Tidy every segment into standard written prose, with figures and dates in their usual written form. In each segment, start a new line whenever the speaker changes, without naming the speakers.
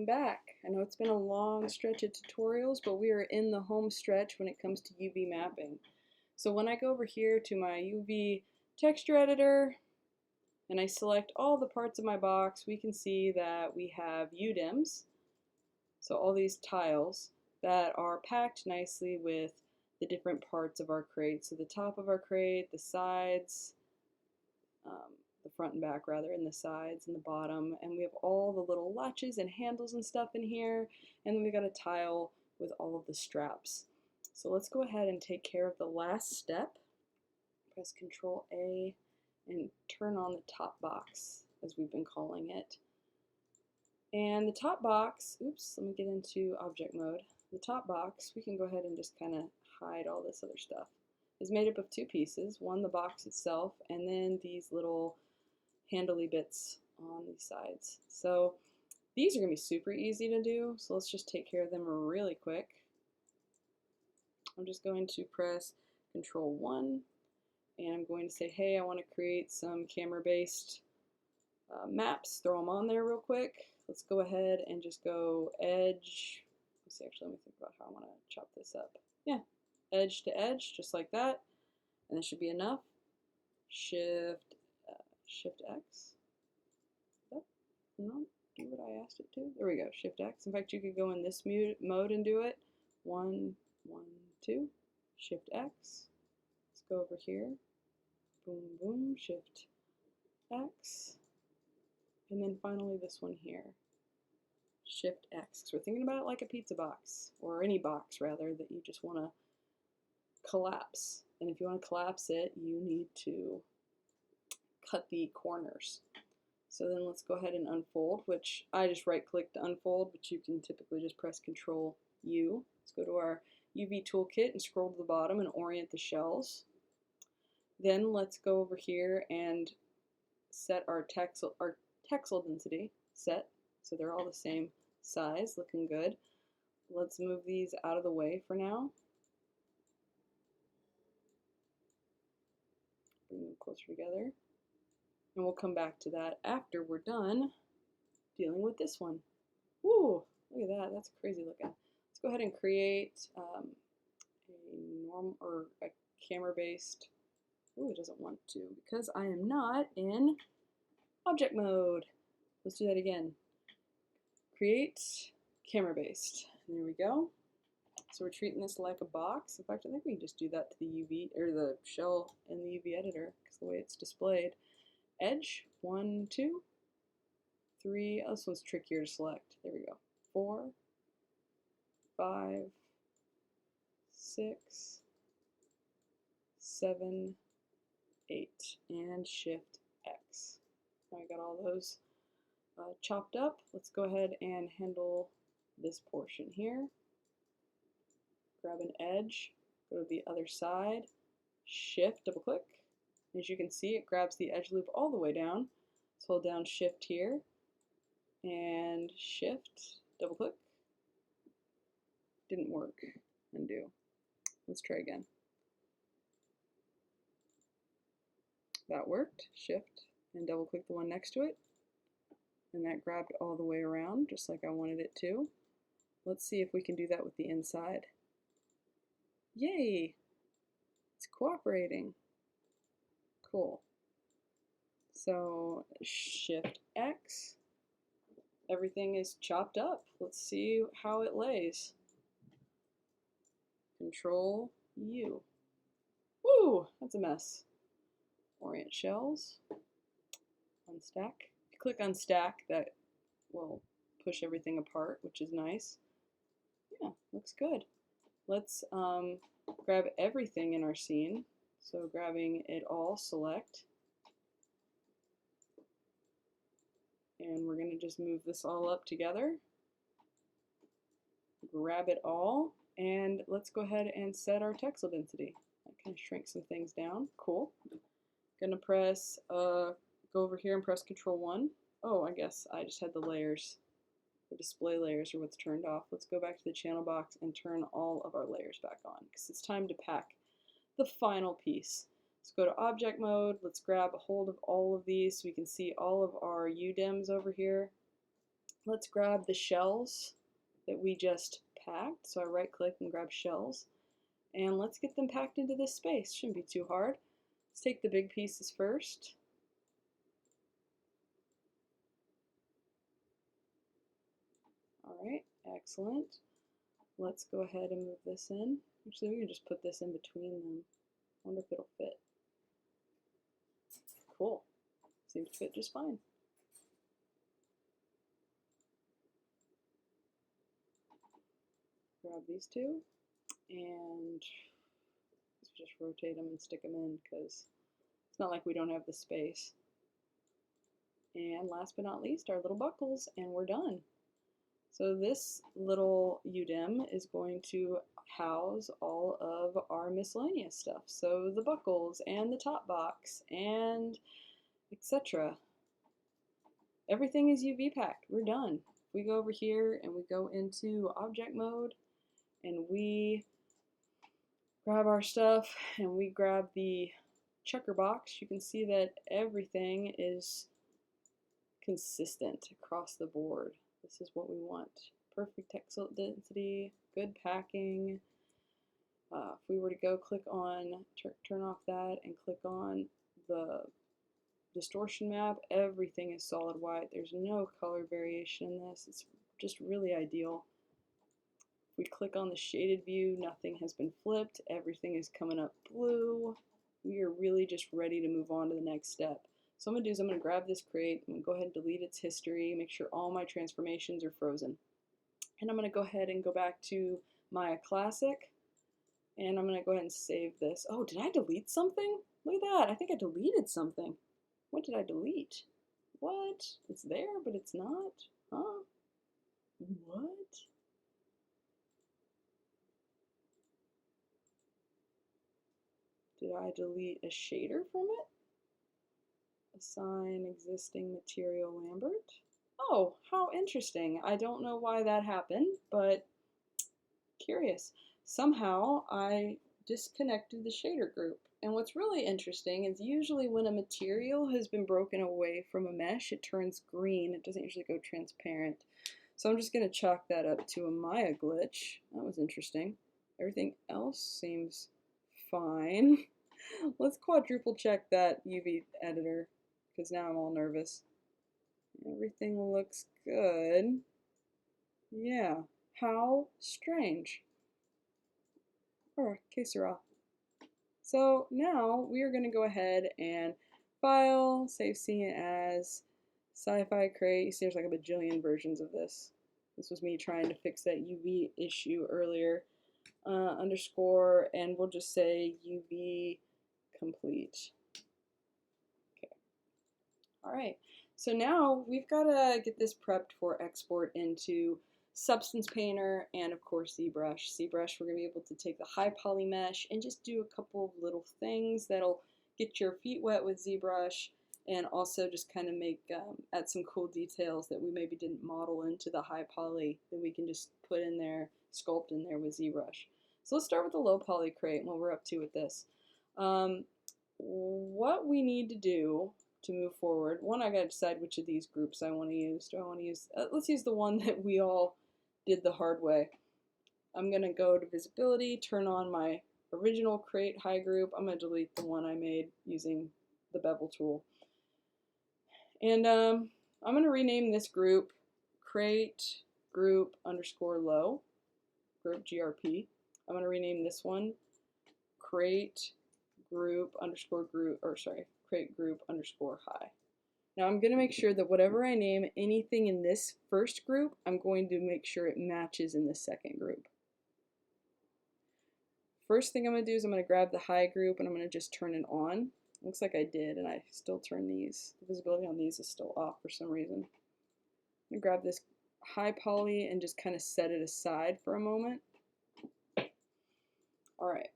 welcome back. I know it's been a long stretch of tutorials, but we are in the home stretch when it comes to UV mapping. So when I go over here to my UV texture editor and I select all the parts of my box, we can see that we have UDIMs, so all these tiles that are packed nicely with the different parts of our crate. So the top of our crate, the sides, the front and back rather, and the sides and the bottom, and we have all the little latches and handles and stuff in here, and then we got a tile with all of the straps. So let's go ahead and take care of the last step. Press Control A and turn on the top box, as we've been calling it. And the top box, oops, let me get into object mode. The top box, we can go ahead and just kind of hide all this other stuff. Is made up of two pieces, one the box itself, and then these little handly bits on these sides. So these are going to be super easy to do, so let's just take care of them really quick. I'm just going to press Control 1, and I'm going to say, hey, I want to create some camera-based maps, throw them on there real quick. Let's go ahead and just go edge. Let's see, actually, let me think about how I want to chop this up. Yeah, edge to edge, just like that, and that should be enough. Shift X. Yep. No, do what I asked it to. There we go. Shift X. In fact, you could go in this mode and do it. 1, 1, 2. Shift X. Let's go over here. Boom, boom. Shift X. And then finally this one here. Shift X. So we're thinking about it like a pizza box, or any box rather, that you just want to collapse. And if you want to collapse it, you need to cut the corners. So then let's go ahead and unfold, which I just right click to unfold, but you can typically just press Control U. Let's go to our UV toolkit and scroll to the bottom and orient the shells. Then let's go over here and set our texel density set, so they're all the same size, looking good. Let's move these out of the way for now. Bring them closer together. And we'll come back to that after we're done dealing with this one. Woo! Look at that. That's crazy looking. Let's go ahead and create a normal or a camera-based. Ooh, it doesn't want to because I am not in object mode. Let's do that again. Create camera-based. There we go. So we're treating this like a box. In fact, I think we can just do that to the UV or the shell in the UV editor because the way it's displayed. Edge, 1, 2, 3. Oh, this one's trickier to select. There we go. 4, 5, 6, 7, 8, and Shift X. Now I got all those chopped up. Let's go ahead and handle this portion here. Grab an edge, go to the other side, Shift, double click. As you can see, it grabs the edge loop all the way down. Let's hold down Shift here, and Shift, double click. Didn't work. Undo. Let's try again. That worked. Shift and double click the one next to it. And that grabbed all the way around, just like I wanted it to. Let's see if we can do that with the inside. Yay! It's cooperating. Cool. So Shift X, everything is chopped up. Let's see how it lays. Control U. Woo, that's a mess. Orient shells. Unstack. If you click unstack, that will push everything apart, which is nice. Yeah, looks good. Let's grab everything in our scene. So grabbing it all, select, and we're going to just move this all up together. Grab it all, and let's go ahead and set our texel density. I kind of shrink some things down. Cool. Gonna press, go over here and press Control 1. Oh, I guess I just had the layers. The display layers are what's turned off. Let's go back to the channel box and turn all of our layers back on because it's time to pack the final piece. Let's go to object mode. Let's grab a hold of all of these so we can see all of our UDIMs over here. let's grab the shells that we just packed. So I right click and grab shells. And let's get them packed into this space. Shouldn't be too hard. Let's take the big pieces first. Alright, excellent. Let's go ahead and move this in. Actually, we can just put this in between them. I wonder if it'll fit. Cool. Seems to fit just fine. Grab these two and let's just rotate them and stick them in because it's not like we don't have the space. And last but not least, our little buckles, and we're done. So this little UDEM is going to house all of our miscellaneous stuff. So the buckles and the top box and etc. Everything is UV packed. We're done. We go over here and we go into object mode and we grab our stuff and we grab the checker box. You can see that everything is consistent across the board. This is what we want. Perfect textile density, good packing. If we were to go click on, turn off that and click on the distortion map, everything is solid white. There's no color variation in this. It's just really ideal. If we click on the shaded view, nothing has been flipped. Everything is coming up blue. We are really just ready to move on to the next step. So what I'm going to do is I'm going to grab this crate, I'm going to go ahead and delete its history, make sure all my transformations are frozen. And I'm going to go ahead and go back to Maya Classic, and I'm going to go ahead and save this. Oh, did I delete something? Look at that, I think I deleted something. What did I delete? What? It's there, but it's not? Huh? What? Did I delete a shader from it? Assign existing material Lambert. Oh, how interesting. I don't know why that happened, but curious. Somehow I disconnected the shader group. And what's really interesting is usually when a material has been broken away from a mesh, it turns green. It doesn't usually go transparent. So I'm just going to chalk that up to a Maya glitch. That was interesting. Everything else seems fine. Let's quadruple check that UV editor because now I'm all nervous. Everything looks good. Yeah, how strange. Oh, que sera. So now we are going to go ahead and file, save scene as Sci-Fi crate. You see there's like a bajillion versions of this. This was me trying to fix that UV issue earlier. Underscore, and we'll just say UV complete. Okay. All right. So now we've got to get this prepped for export into Substance Painter and of course ZBrush. ZBrush, we're going to be able to take the high poly mesh and just do a couple of little things that'll get your feet wet with ZBrush and also just kind of make add some cool details that we maybe didn't model into the high poly that we can just put in there, sculpt in there with ZBrush. So let's start with the low poly crate and what we're up to with this. What we need to do to move forward, one, I got to decide which of these groups I want to use. Do I want to use, let's use the one that we all did the hard way. I'm going to go to visibility, turn on my original create high group. I'm going to delete the one I made using the bevel tool. And I'm going to rename this group create group underscore low, group GRP. I'm going to rename this one create group underscore group, or sorry, create group underscore high. Now I'm going to make sure that whatever I name anything in this first group, I'm going to make sure it matches in the second group. First thing I'm going to do is I'm going to grab the high group and I'm going to just turn it on. Looks like I did, and I still turn these. The visibility on these is still off for some reason. I'm going to grab this high poly and just kind of set it aside for a moment. Alright,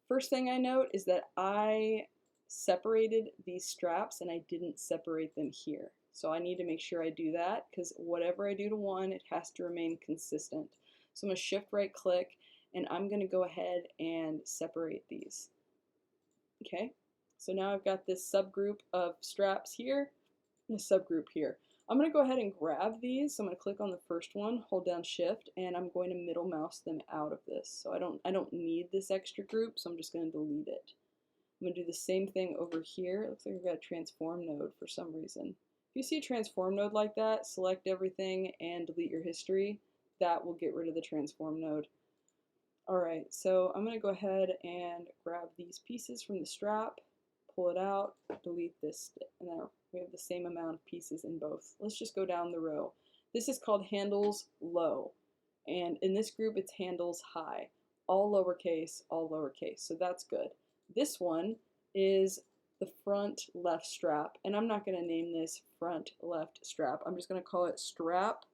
first thing I note is that I separated these straps and I didn't separate them here. So I need to make sure I do that because whatever I do to one, it has to remain consistent. So I'm going to shift right click and I'm going to go ahead and separate these. Okay, so now I've got this subgroup of straps here and a subgroup here. I'm going to go ahead and grab these. So I'm going to click on the first one, hold down shift, and I'm going to middle mouse them out of this. So I don't need this extra group, so I'm just going to delete it. I'm going to do the same thing over here. It looks like I've got a transform node for some reason. If you see a transform node like that, select everything and delete your history. That will get rid of the transform node. Alright, so I'm going to go ahead and grab these pieces from the strap, pull it out, delete this, and there we have the same amount of pieces in both. Let's just go down the row. This is called handles low, and in this group it's handles high. All lowercase, so that's good. This one is the front left strap, and I'm not going to name this front left strap. I'm just going to call it strap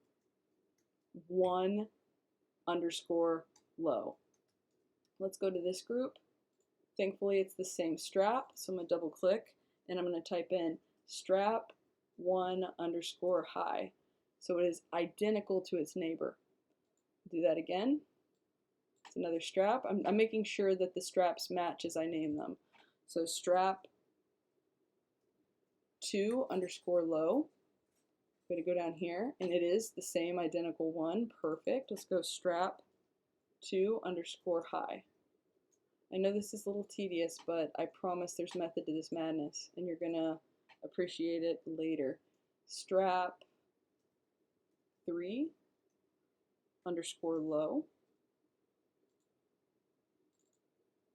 1 underscore low. Let's go to this group. Thankfully it's the same strap, so I'm going to double click and I'm going to type in strap 1 underscore high. So it is identical to its neighbor. Do that again. It's another strap. I'm making sure that the straps match as I name them. So strap 2 underscore low. I'm going to go down here, and it is the same identical one. Perfect. Let's go strap 2 underscore high. I know this is a little tedious, but I promise there's method to this madness, and you're going to appreciate it later. Strap 3 underscore low.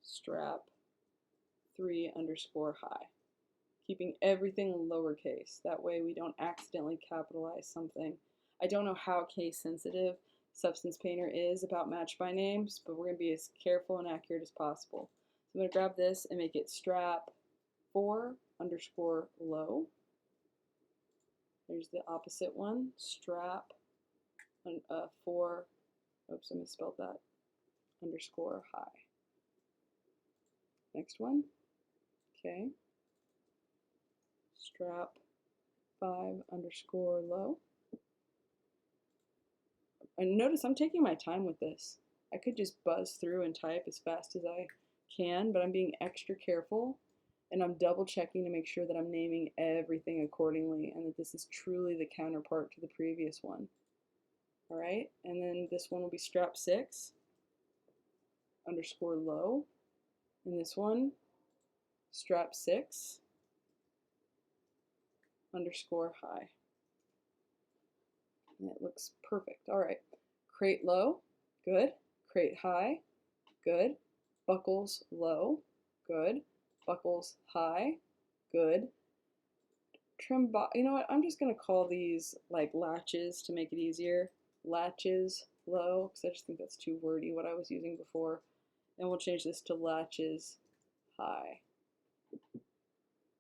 Strap 3 underscore high. Keeping everything lowercase. That way we don't accidentally capitalize something. I don't know how case sensitive Substance Painter is about match by names, but we're going to be as careful and accurate as possible. So I'm going to grab this and make it strap 4 underscore low. There's the opposite one, strap 4, oops, I misspelled that, underscore high. Next one, okay, strap 5 underscore low. And notice I'm taking my time with this. I could just buzz through and type as fast as I can, but I'm being extra careful, and I'm double checking to make sure that I'm naming everything accordingly and that this is truly the counterpart to the previous one. Alright, and then this one will be strap 6 underscore low, and this one strap 6 underscore high. And it looks perfect. Alright, crate low, good. Crate high, good. Buckles low, good. Buckles high, good. Trim, you know what, I'm just going to call these like latches to make it easier. Latches low, because I just think that's too wordy what I was using before. And we'll change this to latches high.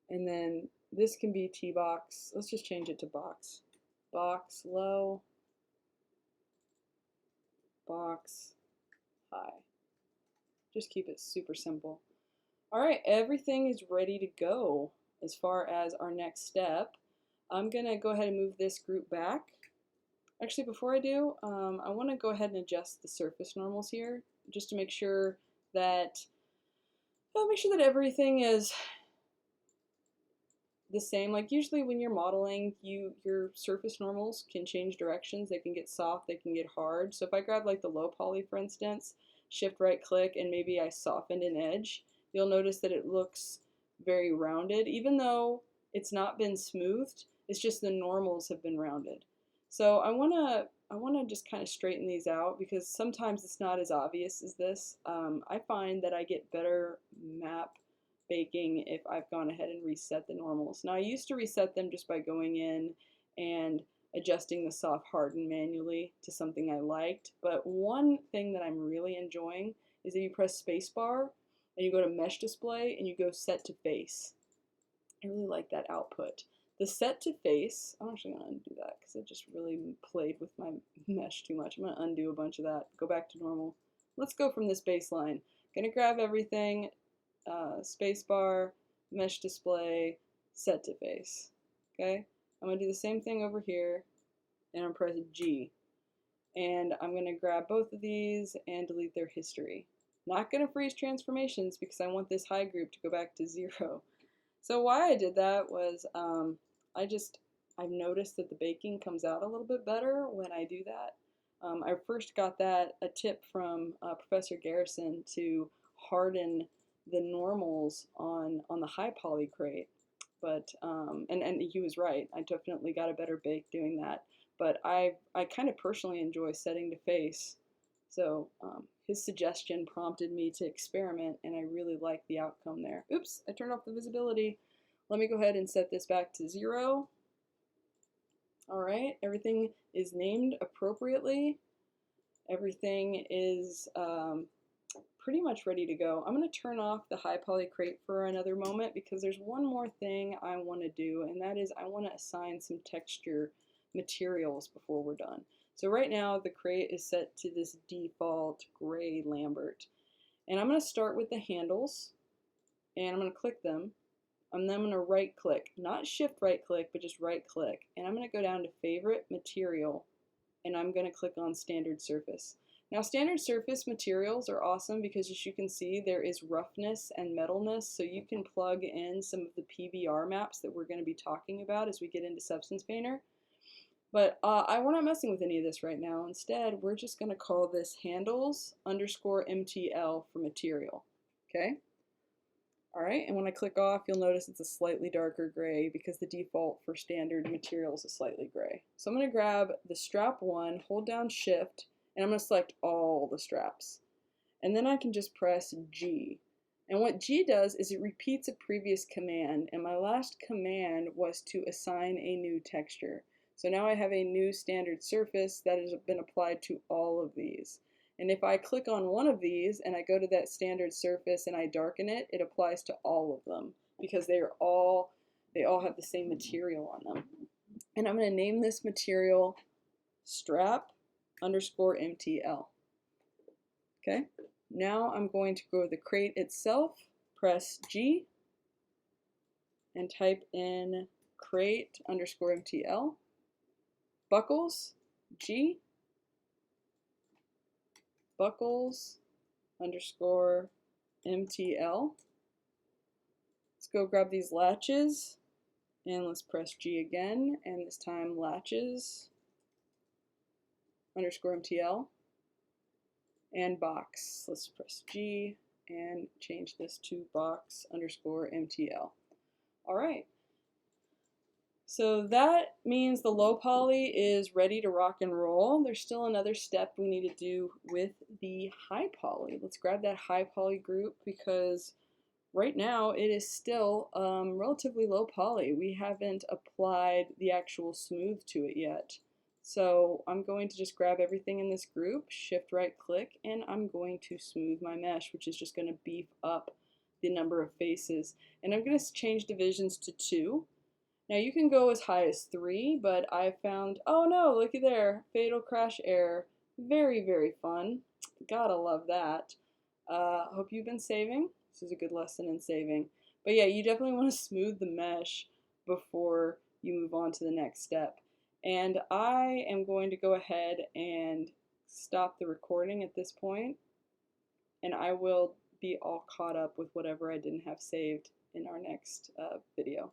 And then this can be T-box. Let's just change it to box. Box low, box high. Just keep it super simple. Alright, everything is ready to go as far as our next step. I'm going to go ahead and move this group back. Actually, before I do, I want to go ahead and adjust the surface normals here just to make sure that everything is the same. Like usually when you're modeling, your surface normals can change directions. They can get soft, they can get hard. So if I grab like the low poly, for instance, shift right click, and maybe I softened an edge, you'll notice that it looks very rounded, even though it's not been smoothed. It's just the normals have been rounded. So I wanna just kind of straighten these out because sometimes it's not as obvious as this. I find that I get better map baking if I've gone ahead and reset the normals. Now I used to reset them just by going in and adjusting the soft harden manually to something I liked, but one thing that I'm really enjoying is that you press spacebar and you go to mesh display and you go set to face. I really like that output. The set to face, I'm actually going to undo that because I just really played with my mesh too much. I'm going to undo a bunch of that, go back to normal. Let's go from this baseline. Going to grab everything, spacebar, mesh display, set to face. Okay, I'm going to do the same thing over here, and I'm pressing G. And I'm going to grab both of these and delete their history. Not going to freeze transformations because I want this high group to go back to 0. So why I did that was I I've noticed that the baking comes out a little bit better when I do that. I first got a tip from Professor Garrison to harden the normals on the high poly crate, but and he was right. I definitely got a better bake doing that. But I kind of personally enjoy setting to face, so his suggestion prompted me to experiment, and I really like the outcome there. Oops, I turned off the visibility. Let me go ahead and set this back to 0. All right, everything is named appropriately. Everything is pretty much ready to go. I'm going to turn off the high poly crate for another moment because there's one more thing I want to do, and that is I want to assign some texture materials before we're done. So right now the crate is set to this default gray Lambert, and I'm going to start with the handles, and I'm going to click them, and then I'm going to right click, not shift right click, but just right click, and I'm going to go down to favorite material, and I'm going to click on standard surface. Now standard surface materials are awesome because, as you can see, there is roughness and metalness, so you can plug in some of the PBR maps that we're going to be talking about as we get into Substance Painter. But we're not messing with any of this right now. Instead, we're just going to call this handles underscore MTL for material. Okay? Alright, and when I click off, you'll notice it's a slightly darker gray because the default for standard materials is slightly gray. So I'm going to grab the strap 1, hold down shift, and I'm going to select all the straps. And then I can just press G. And what G does is it repeats a previous command, and my last command was to assign a new texture. So now I have a new standard surface that has been applied to all of these. And if I click on one of these and I go to that standard surface and I darken it, it applies to all of them because they all have the same material on them. And I'm going to name this material strap underscore MTL. Okay, now I'm going to go to the crate itself, press G, and type in crate underscore MTL, buckles, G, buckles underscore MTL. Let's go grab these latches and let's press G again, and this time latches underscore MTL, and box. Let's press G and change this to box underscore MTL. All right. So that means the low poly is ready to rock and roll. There's still another step we need to do with the high poly. Let's grab that high poly group because right now it is still relatively low poly. We haven't applied the actual smooth to it yet. So I'm going to just grab everything in this group, shift right click, and I'm going to smooth my mesh, which is just going to beef up the number of faces. And I'm going to change divisions to 2. Now you can go as high as 3, but I found, oh no, looky there, fatal crash error. Very, very fun. Gotta love that. Hope you've been saving. This is a good lesson in saving. But yeah, you definitely want to smooth the mesh before you move on to the next step. And I am going to go ahead and stop the recording at this point, and I will be all caught up with whatever I didn't have saved in our next video.